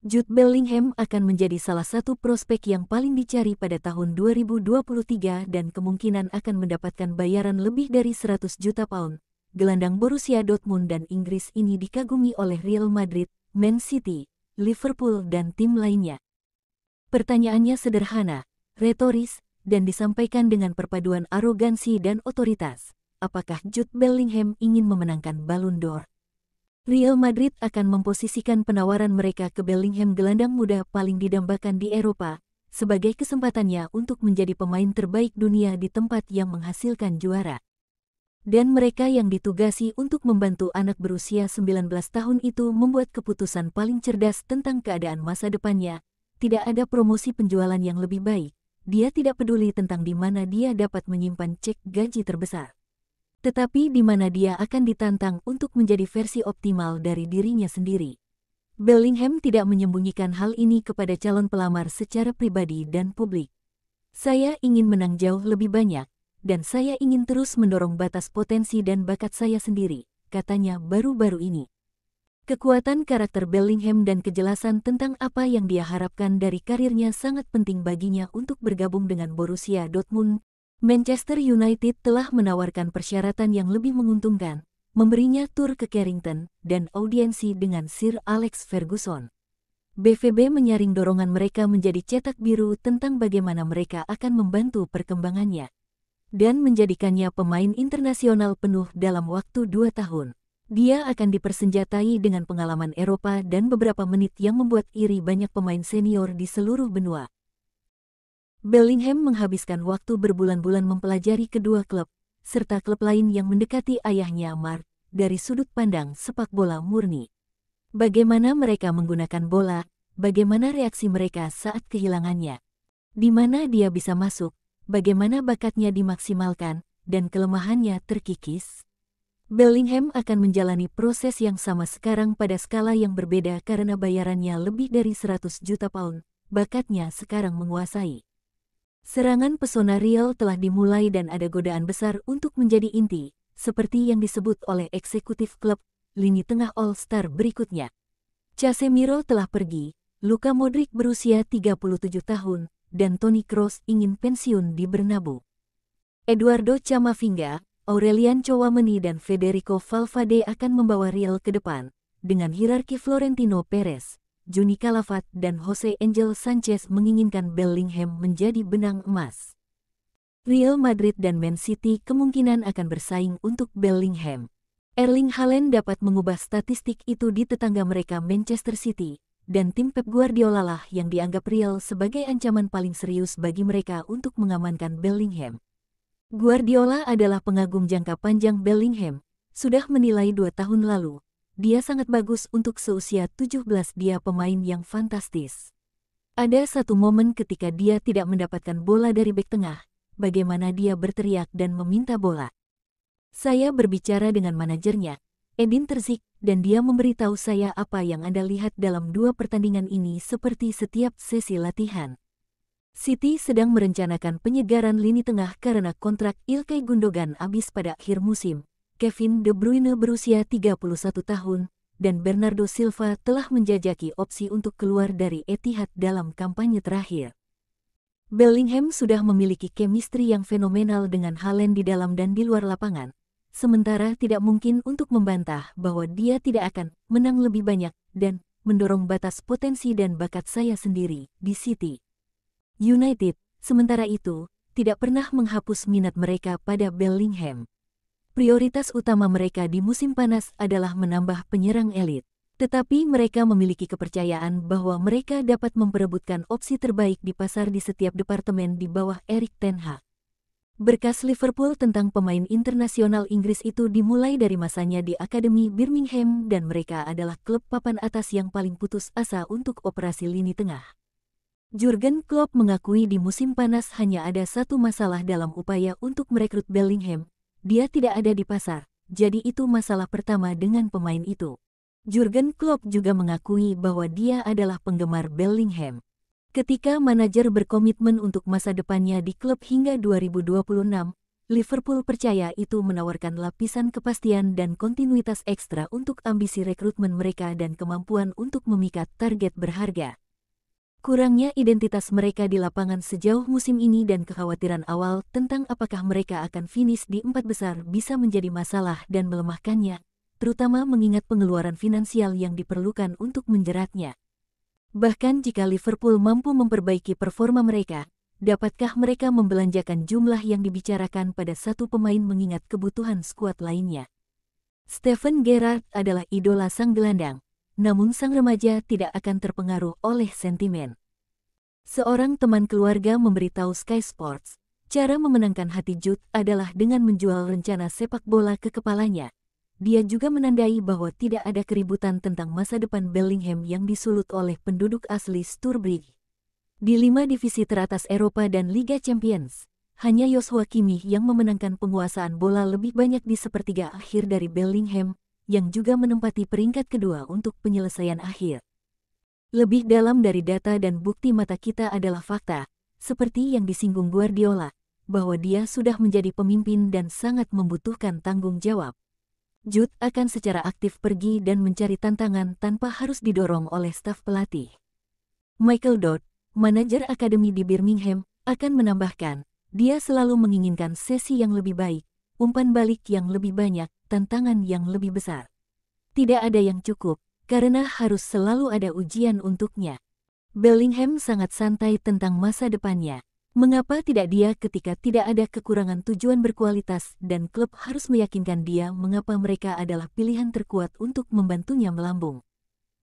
Jude Bellingham akan menjadi salah satu prospek yang paling dicari pada tahun 2023 dan kemungkinan akan mendapatkan bayaran lebih dari 100 juta pound. Gelandang Borussia Dortmund dan Inggris ini dikagumi oleh Real Madrid, Man City, Liverpool dan tim lainnya. Pertanyaannya sederhana, retoris, dan disampaikan dengan perpaduan arogansi dan otoritas. Apakah Jude Bellingham ingin memenangkan Ballon d'Or? Real Madrid akan memposisikan penawaran mereka ke Bellingham, gelandang muda paling didambakan di Eropa, sebagai kesempatannya untuk menjadi pemain terbaik dunia di tempat yang menghasilkan juara. Dan mereka yang ditugasi untuk membantu anak berusia 19 tahun itu membuat keputusan paling cerdas tentang keadaan masa depannya. Tidak ada promosi penjualan yang lebih baik. Dia tidak peduli tentang di mana dia dapat menyimpan cek gaji terbesar, tetapi di mana dia akan ditantang untuk menjadi versi optimal dari dirinya sendiri. Bellingham tidak menyembunyikan hal ini kepada calon pelamar secara pribadi dan publik. Saya ingin menang jauh lebih banyak, dan saya ingin terus mendorong batas potensi dan bakat saya sendiri, katanya baru-baru ini. Kekuatan karakter Bellingham dan kejelasan tentang apa yang dia harapkan dari karirnya sangat penting baginya untuk bergabung dengan Borussia Dortmund. Manchester United telah menawarkan persyaratan yang lebih menguntungkan, memberinya tur ke Carrington dan audiensi dengan Sir Alex Ferguson. BVB menyaring dorongan mereka menjadi cetak biru tentang bagaimana mereka akan membantu perkembangannya dan menjadikannya pemain internasional penuh dalam waktu 2 tahun. Dia akan dipersenjatai dengan pengalaman Eropa dan beberapa menit yang membuat iri banyak pemain senior di seluruh benua. Bellingham menghabiskan waktu berbulan-bulan mempelajari kedua klub, serta klub lain yang mendekati ayahnya Mark, dari sudut pandang sepak bola murni. Bagaimana mereka menggunakan bola, bagaimana reaksi mereka saat kehilangannya, di mana dia bisa masuk, bagaimana bakatnya dimaksimalkan, dan kelemahannya terkikis. Bellingham akan menjalani proses yang sama sekarang pada skala yang berbeda karena bayarannya lebih dari 100 juta pound, bakatnya sekarang menguasai. Serangan pesona Real telah dimulai dan ada godaan besar untuk menjadi inti, seperti yang disebut oleh eksekutif klub, lini tengah All-Star berikutnya. Casemiro telah pergi, Luka Modric berusia 37 tahun, dan Toni Kroos ingin pensiun di Bernabeu. Eduardo Camavinga, Aurelian Tchouameni dan Federico Valverde akan membawa Real ke depan, dengan hierarki Florentino Perez, Johnny Calafat dan Jose Angel Sanchez menginginkan Bellingham menjadi benang emas. Real Madrid dan Man City kemungkinan akan bersaing untuk Bellingham. Erling Haaland dapat mengubah statistik itu di tetangga mereka Manchester City, dan tim Pep Guardiola lah yang dianggap Real sebagai ancaman paling serius bagi mereka untuk mengamankan Bellingham. Guardiola adalah pengagum jangka panjang Bellingham, sudah menilai 2 tahun lalu. Dia sangat bagus untuk seusia 17, dia pemain yang fantastis. Ada satu momen ketika dia tidak mendapatkan bola dari bek tengah, bagaimana dia berteriak dan meminta bola. Saya berbicara dengan manajernya, Edin Terzic, dan dia memberitahu saya apa yang Anda lihat dalam 2 pertandingan ini seperti setiap sesi latihan. City sedang merencanakan penyegaran lini tengah karena kontrak Ilkay Gundogan habis pada akhir musim. Kevin De Bruyne berusia 31 tahun, dan Bernardo Silva telah menjajaki opsi untuk keluar dari Etihad dalam kampanye terakhir. Bellingham sudah memiliki chemistry yang fenomenal dengan Haaland di dalam dan di luar lapangan, sementara tidak mungkin untuk membantah bahwa dia tidak akan menang lebih banyak dan mendorong batas potensi dan bakat saya sendiri di City. United, sementara itu, tidak pernah menghapus minat mereka pada Bellingham. Prioritas utama mereka di musim panas adalah menambah penyerang elit. Tetapi mereka memiliki kepercayaan bahwa mereka dapat memperebutkan opsi terbaik di pasar di setiap departemen di bawah Erik ten Hag. Berkas Liverpool tentang pemain internasional Inggris itu dimulai dari masanya di Akademi Birmingham dan mereka adalah klub papan atas yang paling putus asa untuk operasi lini tengah. Jurgen Klopp mengakui di musim panas hanya ada satu masalah dalam upaya untuk merekrut Bellingham. Dia tidak ada di pasar, jadi itu masalah pertama dengan pemain itu. Jurgen Klopp juga mengakui bahwa dia adalah penggemar Bellingham. Ketika manajer berkomitmen untuk masa depannya di klub hingga 2026, Liverpool percaya itu menawarkan lapisan kepastian dan kontinuitas ekstra untuk ambisi rekrutmen mereka dan kemampuan untuk memikat target berharga. Kurangnya identitas mereka di lapangan sejauh musim ini dan kekhawatiran awal tentang apakah mereka akan finish di 4 besar bisa menjadi masalah dan melemahkannya, terutama mengingat pengeluaran finansial yang diperlukan untuk menjeratnya. Bahkan jika Liverpool mampu memperbaiki performa mereka, dapatkah mereka membelanjakan jumlah yang dibicarakan pada satu pemain mengingat kebutuhan skuad lainnya? Steven Gerrard adalah idola sang gelandang, namun sang remaja tidak akan terpengaruh oleh sentimen. Seorang teman keluarga memberitahu Sky Sports, cara memenangkan hati Jude adalah dengan menjual rencana sepak bola ke kepalanya. Dia juga menandai bahwa tidak ada keributan tentang masa depan Bellingham yang disulut oleh penduduk asli Sturbridge. Di 5 divisi teratas Eropa dan Liga Champions, hanya Joshua Kimmich yang memenangkan penguasaan bola lebih banyak di sepertiga akhir dari Bellingham, yang juga menempati peringkat kedua untuk penyelesaian akhir. Lebih dalam dari data dan bukti mata kita adalah fakta, seperti yang disinggung Guardiola, bahwa dia sudah menjadi pemimpin dan sangat membutuhkan tanggung jawab. Jude akan secara aktif pergi dan mencari tantangan tanpa harus didorong oleh staf pelatih. Michael Dodd, manajer akademi di Birmingham, akan menambahkan, dia selalu menginginkan sesi yang lebih baik, umpan balik yang lebih banyak, tantangan yang lebih besar. Tidak ada yang cukup, karena harus selalu ada ujian untuknya. Bellingham sangat santai tentang masa depannya. Mengapa tidak dia ketika tidak ada kekurangan tujuan berkualitas dan klub harus meyakinkan dia mengapa mereka adalah pilihan terkuat untuk membantunya melambung?